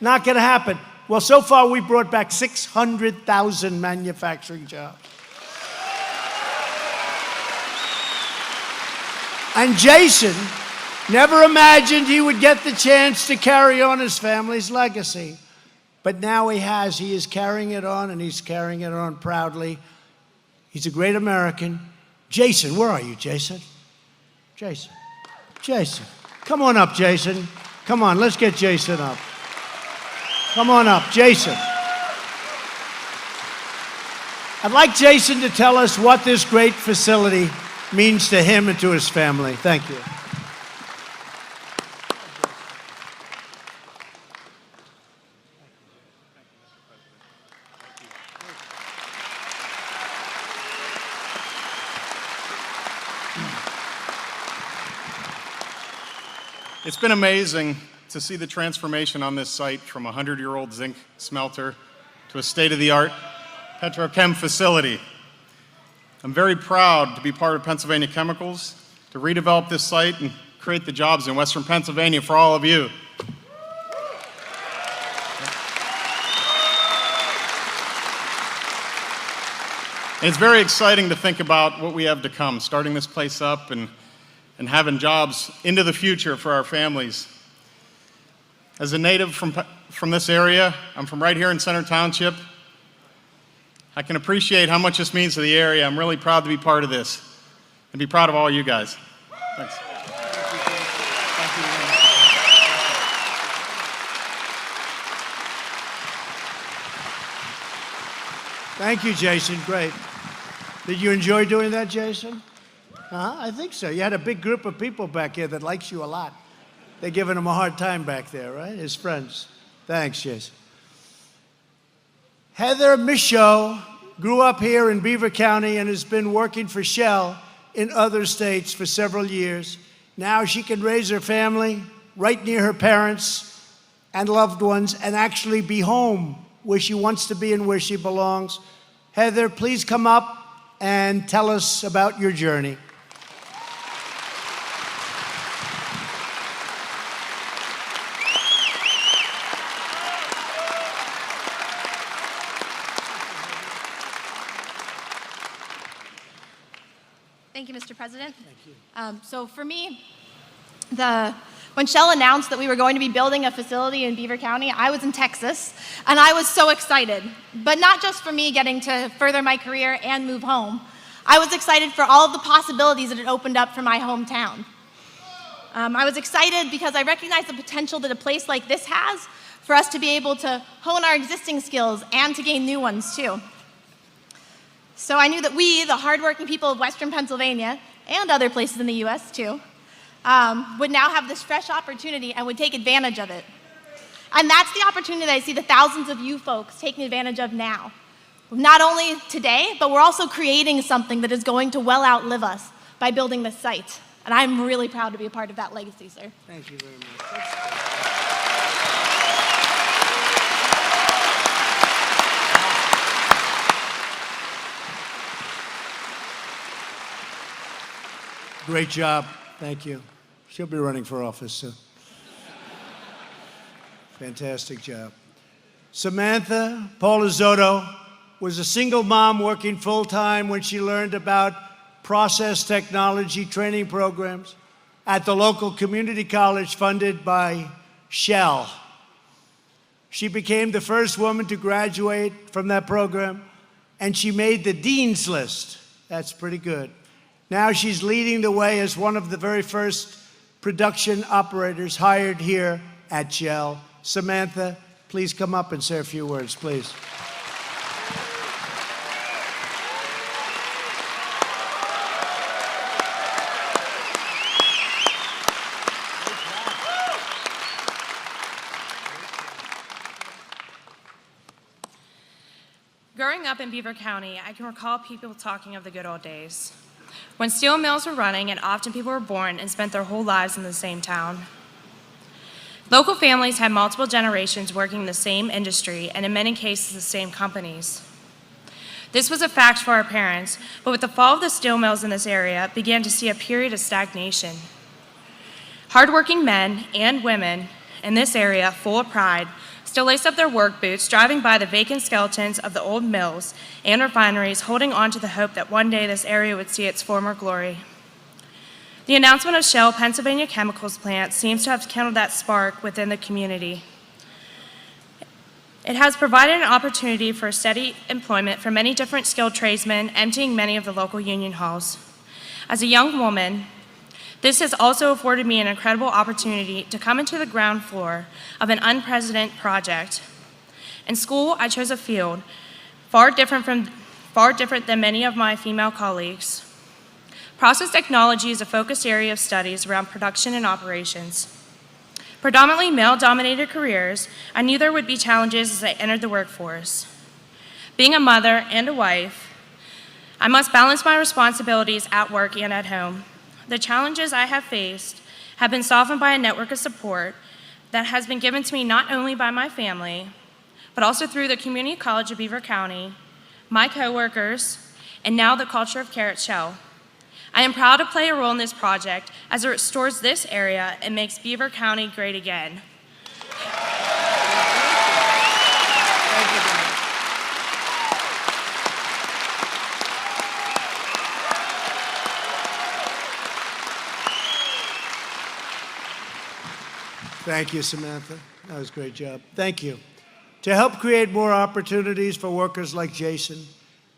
Not going to happen. Well, so far we brought back 600,000 manufacturing jobs. And Jason never imagined he would get the chance to carry on his family's legacy. But now he has. He is carrying it on, and he's carrying it on proudly. He's a great American. Jason, where are you, Jason? Jason. Jason. Come on up, Jason. Come on, let's get Jason up. Come on up, Jason. I'd like Jason to tell us what this great facility means to him and to his family. Thank you. It's been amazing to see the transformation on this site from a 100-year-old zinc smelter to a state-of-the-art petrochem facility. I'm very proud to be part of Pennsylvania Chemicals, to redevelop this site and create the jobs in Western Pennsylvania for all of you. And it's very exciting to think about what we have to come, starting this place up and having jobs into the future for our families. As a native from this area, I'm from right here in Center Township. I can appreciate how much this means to the area. I'm really proud to be part of this and be proud of all you guys. Thanks. Thank you, Jason. Great. Did you enjoy doing that, Jason? I think so. You had a big group of people back here that likes you a lot. They're giving him a hard time back there, right? His friends. Thanks, Jason. Heather Michaud grew up here in Beaver County and has been working for Shell in other states for several years. Now she can raise her family right near her parents and loved ones and actually be home where she wants to be and where she belongs. Heather, please come up and tell us about your journey. Thank you, Mr. President. Thank you. So for me, when Shell announced that we were going to be building a facility in Beaver County, I was in Texas, and I was so excited. But not just for me getting to further my career and move home. I was excited for all of the possibilities that it opened up for my hometown. I was excited because I recognized the potential that a place like this has for us to be able to hone our existing skills and to gain new ones, too. So I knew that we, the hardworking people of Western Pennsylvania, and other places in the US too, would now have this fresh opportunity and would take advantage of it. And that's the opportunity that I see the thousands of you folks taking advantage of now. Not only today, but we're also creating something that is going to well outlive us by building this site. And I'm really proud to be a part of that legacy, sir. Thank you very much. Great job. Thank you. She'll be running for office soon. Fantastic job. Samantha Polizotto was a single mom working full-time when she learned about process technology training programs at the local community college funded by Shell. She became the first woman to graduate from that program, and she made the dean's list. That's pretty good. Now she's leading the way as one of the very first production operators hired here at Shell. Samantha, please come up and say a few words, please. Growing up in Beaver County, I can recall people talking of the good old days, when steel mills were running and often people were born and spent their whole lives in the same town. Local families had multiple generations working in the same industry and in many cases the same companies. This was a fact for our parents, but with the fall of the steel mills in this area, began to see a period of stagnation. Hardworking men and women in this area, full of pride, still lace up their work boots, driving by the vacant skeletons of the old mills and refineries, holding on to the hope that one day this area would see its former glory. The announcement of Shell Pennsylvania Chemicals plant seems to have kindled that spark within the community. It has provided an opportunity for steady employment for many different skilled tradesmen, emptying many of the local union halls. As a young woman, this has also afforded me an incredible opportunity to come into the ground floor of an unprecedented project. In school, I chose a field far different than many of my female colleagues. Process technology is a focused area of studies around production and operations. Predominantly male-dominated careers, I knew there would be challenges as I entered the workforce. Being a mother and a wife, I must balance my responsibilities at work and at home. The challenges I have faced have been softened by a network of support that has been given to me not only by my family, but also through the Community College of Beaver County, my coworkers, and now the culture of care at Shell. I am proud to play a role in this project as it restores this area and makes Beaver County great again. Thank you, Samantha. That was a great job. Thank you. To help create more opportunities for workers like Jason,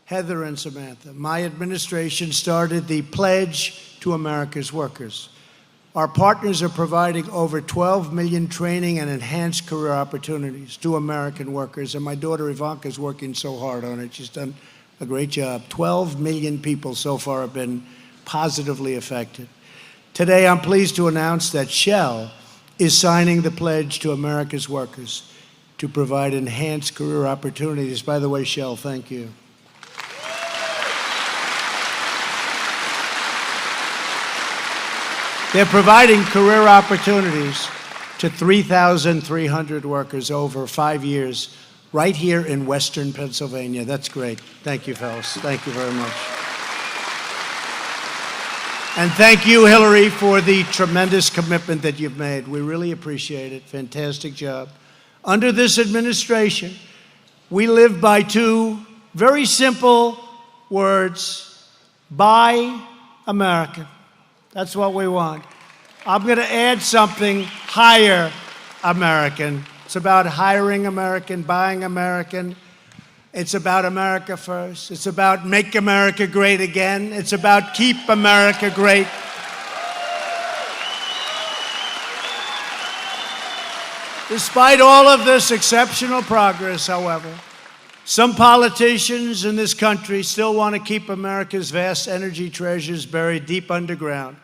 Heather, and Samantha, my administration started the Pledge to America's Workers. Our partners are providing over 12 million training and enhanced career opportunities to American workers, and my daughter Ivanka is working so hard on it. She's done a great job. 12 million people so far have been positively affected. Today, I'm pleased to announce that Shell is signing the pledge to America's workers to provide enhanced career opportunities. By the way, Shell, thank you. They're providing career opportunities to 3,300 workers over 5 years right here in Western Pennsylvania. That's great. Thank you, fellas. Thank you very much. And thank you, Hillary, for the tremendous commitment that you've made. We really appreciate it. Fantastic job. Under this administration, we live by two very simple words: Buy American. That's what we want. I'm going to add something: Hire American. It's about hiring American, buying American. It's about America first. It's about make America great again. It's about keep America great. Despite all of this exceptional progress, however, some politicians in this country still want to keep America's vast energy treasures buried deep underground.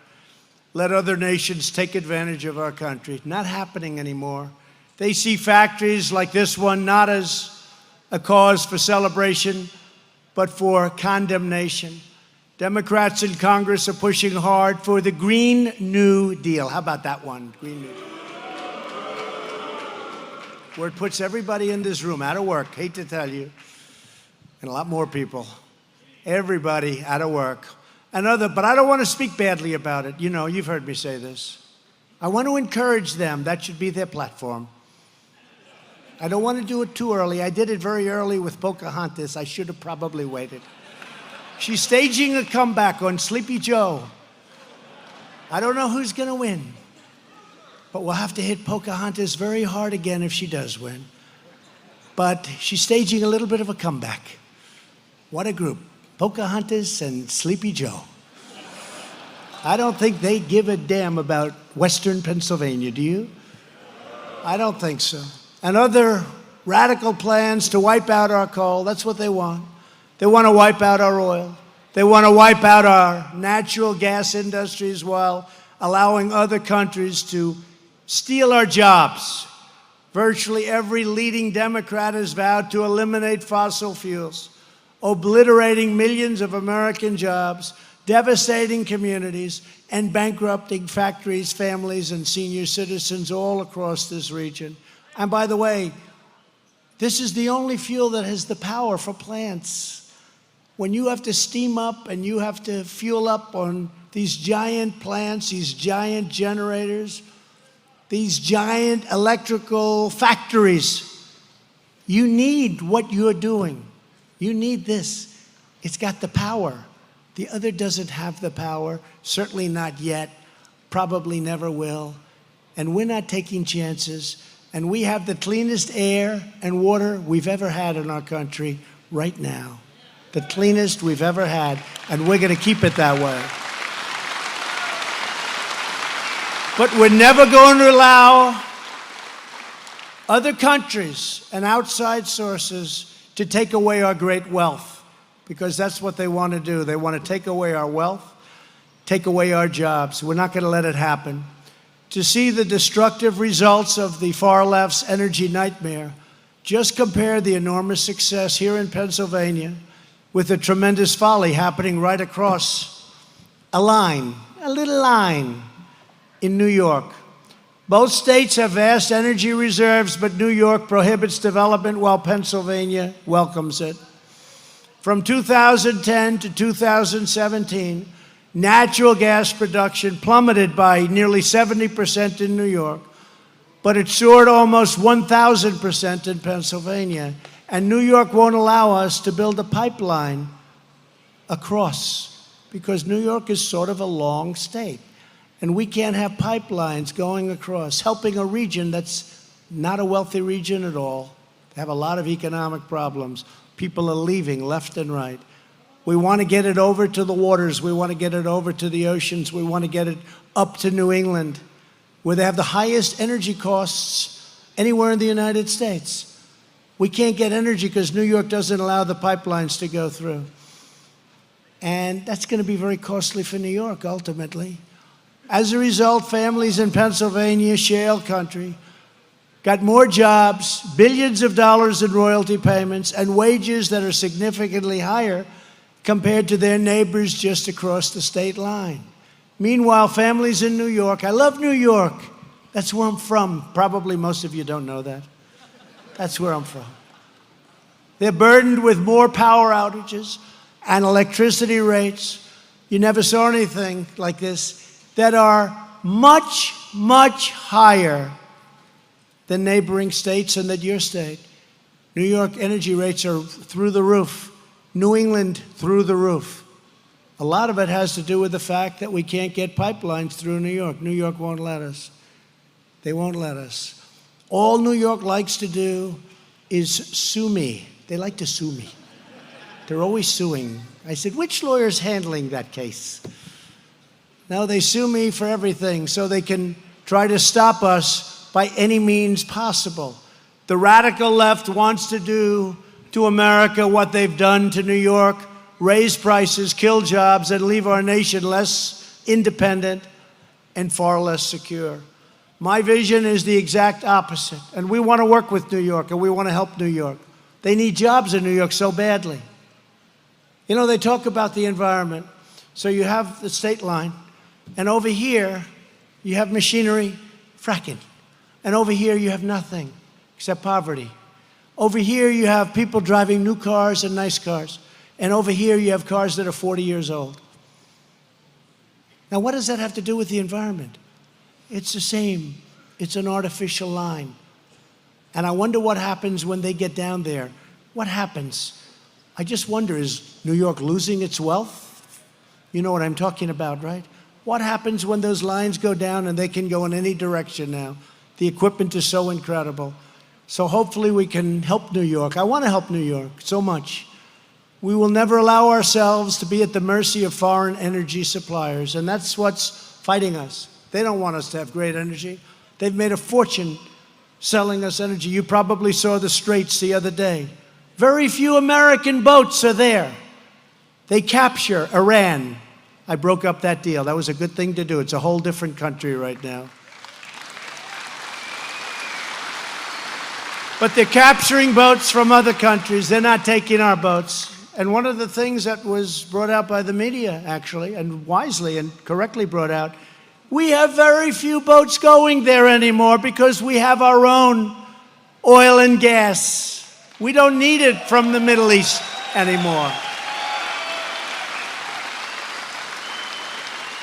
Let other nations take advantage of our country. Not happening anymore. They see factories like this one not as a cause for celebration, but for condemnation. Democrats in Congress are pushing hard for the Green New Deal. How about that one? Green New Deal. Where it puts everybody in this room out of work, hate to tell you, and a lot more people. Everybody out of work. But I don't want to speak badly about it. You know, you've heard me say this. I want to encourage them. That should be their platform. I don't want to do it too early. I did it very early with Pocahontas. I should have probably waited. She's staging a comeback on Sleepy Joe. I don't know who's going to win, but we'll have to hit Pocahontas very hard again if she does win. But she's staging a little bit of a comeback. What a group. Pocahontas and Sleepy Joe. I don't think they give a damn about Western Pennsylvania, do you? I don't think so. And other radical plans to wipe out our coal, that's what they want. They want to wipe out our oil. They want to wipe out our natural gas industries while allowing other countries to steal our jobs. Virtually every leading Democrat has vowed to eliminate fossil fuels, obliterating millions of American jobs, devastating communities, and bankrupting factories, families, and senior citizens all across this region. And by the way, this is the only fuel that has the power for plants. When you have to steam up and you have to fuel up on these giant plants, these giant generators, these giant electrical factories, you need what you're doing. You need this. It's got the power. The other doesn't have the power, certainly not yet, probably never will. And we're not taking chances. And we have the cleanest air and water we've ever had in our country right now. The cleanest we've ever had, and we're going to keep it that way. But we're never going to allow other countries and outside sources to take away our great wealth, because that's what they want to do. They want to take away our wealth, take away our jobs. We're not going to let it happen. To see the destructive results of the far left's energy nightmare, just compare the enormous success here in Pennsylvania with the tremendous folly happening right across a line, a little line in New York. Both states have vast energy reserves, but New York prohibits development while Pennsylvania welcomes it. From 2010 to 2017, natural gas production plummeted by nearly 70% in New York, but it soared almost 1,000% in Pennsylvania. And New York won't allow us to build a pipeline across, because New York is sort of a long state. And we can't have pipelines going across, helping a region that's not a wealthy region at all. They have a lot of economic problems. People are leaving left and right. We want to get it over to the waters. We want to get it over to the oceans. We want to get it up to New England, where they have the highest energy costs anywhere in the United States. We can't get energy because New York doesn't allow the pipelines to go through. And that's going to be very costly for New York, ultimately. As a result, families in Pennsylvania, shale country, got more jobs, billions of dollars in royalty payments, and wages that are significantly higher compared to their neighbors just across the state line. Meanwhile, families in New York, I love New York. That's where I'm from. Probably most of you don't know that. That's where I'm from. They're burdened with more power outages and electricity rates. You never saw anything like this, that are much, much higher than neighboring states and than your state. New York energy rates are through the roof. New England, through the roof. A lot of it has to do with the fact that we can't get pipelines through New York. New York won't let us. They won't let us. All New York likes to do is sue me. They like to sue me. They're always suing. I said, which lawyer's handling that case? No, they sue me for everything so they can try to stop us by any means possible. The radical left wants to do to America what they've done to New York, raise prices, kill jobs, and leave our nation less independent and far less secure. My vision is the exact opposite, and we want to work with New York, and we want to help New York. They need jobs in New York so badly. You know, they talk about the environment. So you have the state line, and over here, you have machinery, fracking. And over here, you have nothing except poverty. Over here, you have people driving new cars and nice cars. And over here, you have cars that are 40 years old. Now, what does that have to do with the environment? It's the same. It's an artificial line. And I wonder what happens when they get down there. What happens? I just wonder, is New York losing its wealth? You know what I'm talking about, right? What happens when those lines go down and they can go in any direction now? The equipment is so incredible. So hopefully we can help New York. I want to help New York so much. We will never allow ourselves to be at the mercy of foreign energy suppliers, and that's what's fighting us. They don't want us to have great energy. They've made a fortune selling us energy. You probably saw the Straits the other day. Very few American boats are there. They capture Iran. I broke up that deal. That was a good thing to do. It's a whole different country right now. But they're capturing boats from other countries. They're not taking our boats. And one of the things that was brought out by the media, actually, and wisely and correctly brought out, we have very few boats going there anymore because we have our own oil and gas. We don't need it from the Middle East anymore.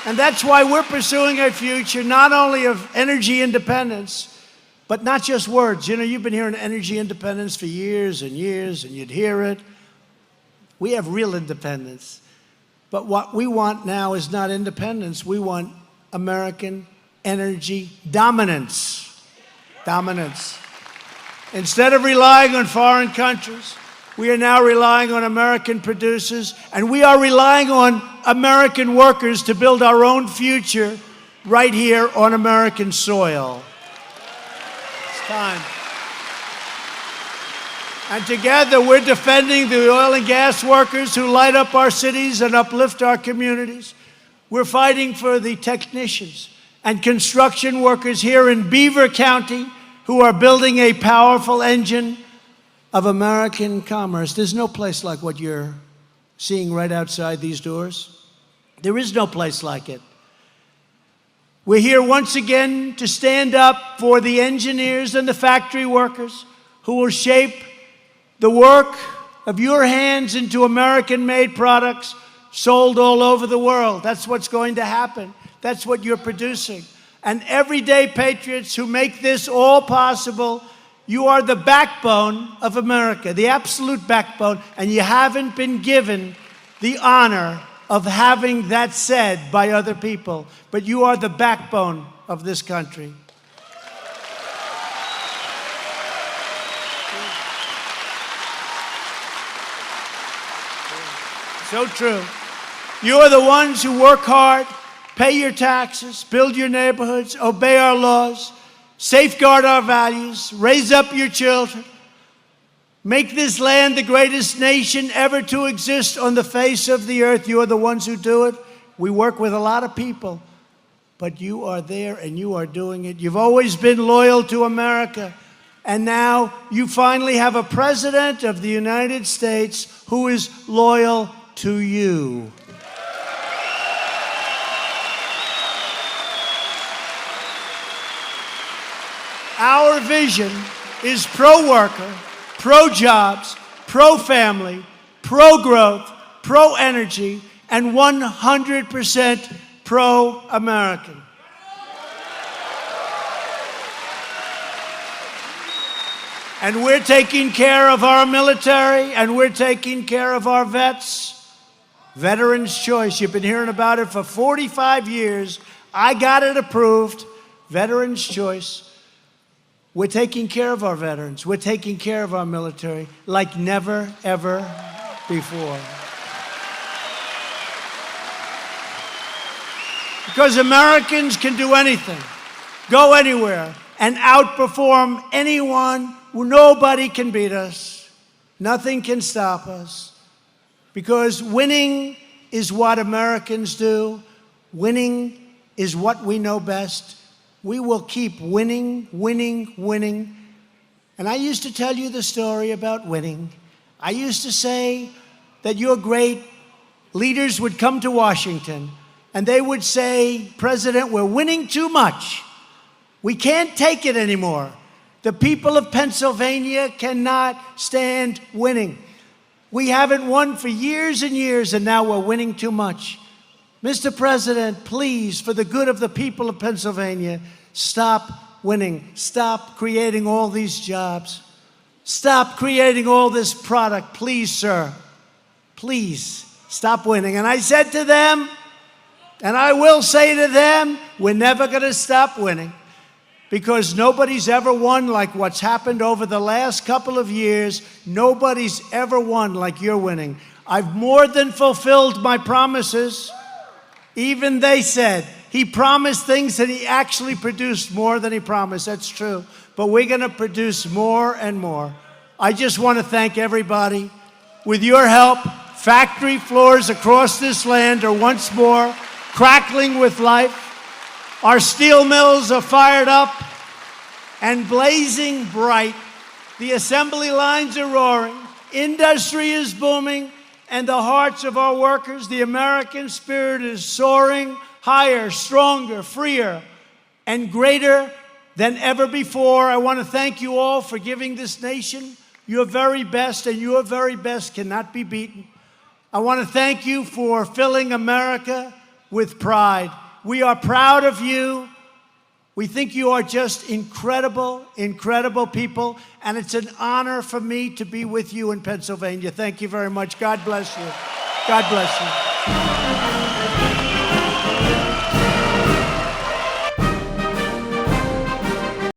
And that's why we're pursuing a future not only of energy independence, but not just words. You know, you've been hearing energy independence for years and years, and you'd hear it. We have real independence. But what we want now is not independence. We want American energy dominance. Dominance. Instead of relying on foreign countries, we are now relying on American producers, and we are relying on American workers to build our own future right here on American soil. It's time. And together, we're defending the oil and gas workers who light up our cities and uplift our communities. We're fighting for the technicians and construction workers here in Beaver County who are building a powerful engine of American commerce. There's no place like what you're seeing right outside these doors. There is no place like it. We're here once again to stand up for the engineers and the factory workers who will shape the work of your hands into American-made products sold all over the world. That's what's going to happen. That's what you're producing. And everyday patriots who make this all possible, you are the backbone of America, the absolute backbone, and you haven't been given the honor of having that said by other people, but you are the backbone of this country. So true. You are the ones who work hard, pay your taxes, build your neighborhoods, obey our laws, safeguard our values, raise up your children, make this land the greatest nation ever to exist on the face of the earth. You are the ones who do it. We work with a lot of people, but you are there and you are doing it. You've always been loyal to America, and now you finally have a president of the United States who is loyal to you. Our vision is pro-worker, pro-jobs, pro-family, pro-growth, pro-energy, and 100% pro-American. And we're taking care of our military, and we're taking care of our vets. Veterans' Choice, you've been hearing about it for 45 years. I got it approved. Veterans' Choice. We're taking care of our veterans. We're taking care of our military like never, ever before. Because Americans can do anything, go anywhere, and outperform anyone. Nobody can beat us. Nothing can stop us. Because winning is what Americans do. Winning is what we know best. We will keep winning, winning, winning. And I used to tell you the story about winning. I used to say that your great leaders would come to Washington and they would say, President, we're winning too much. We can't take it anymore. The people of Pennsylvania cannot stand winning. We haven't won for years and years, and now we're winning too much. Mr. President, please, for the good of the people of Pennsylvania, stop winning. Stop creating all these jobs. Stop creating all this product. Please, sir. Please, stop winning. And I said to them, and I will say to them, we're never going to stop winning. Because nobody's ever won like what's happened over the last couple of years. Nobody's ever won like you're winning. I've more than fulfilled my promises. Even they said, he promised things and he actually produced more than he promised. That's true. But we're going to produce more and more. I just want to thank everybody. With your help, factory floors across this land are once more crackling with life. Our steel mills are fired up and blazing bright. The assembly lines are roaring. Industry is booming. And the hearts of our workers, the American spirit is soaring higher, stronger, freer, and greater than ever before. I want to thank you all for giving this nation your very best, and your very best cannot be beaten. I want to thank you for filling America with pride. We are proud of you. We think you are just incredible, incredible people, and it's an honor for me to be with you in Pennsylvania. Thank you very much. God bless you. God bless you.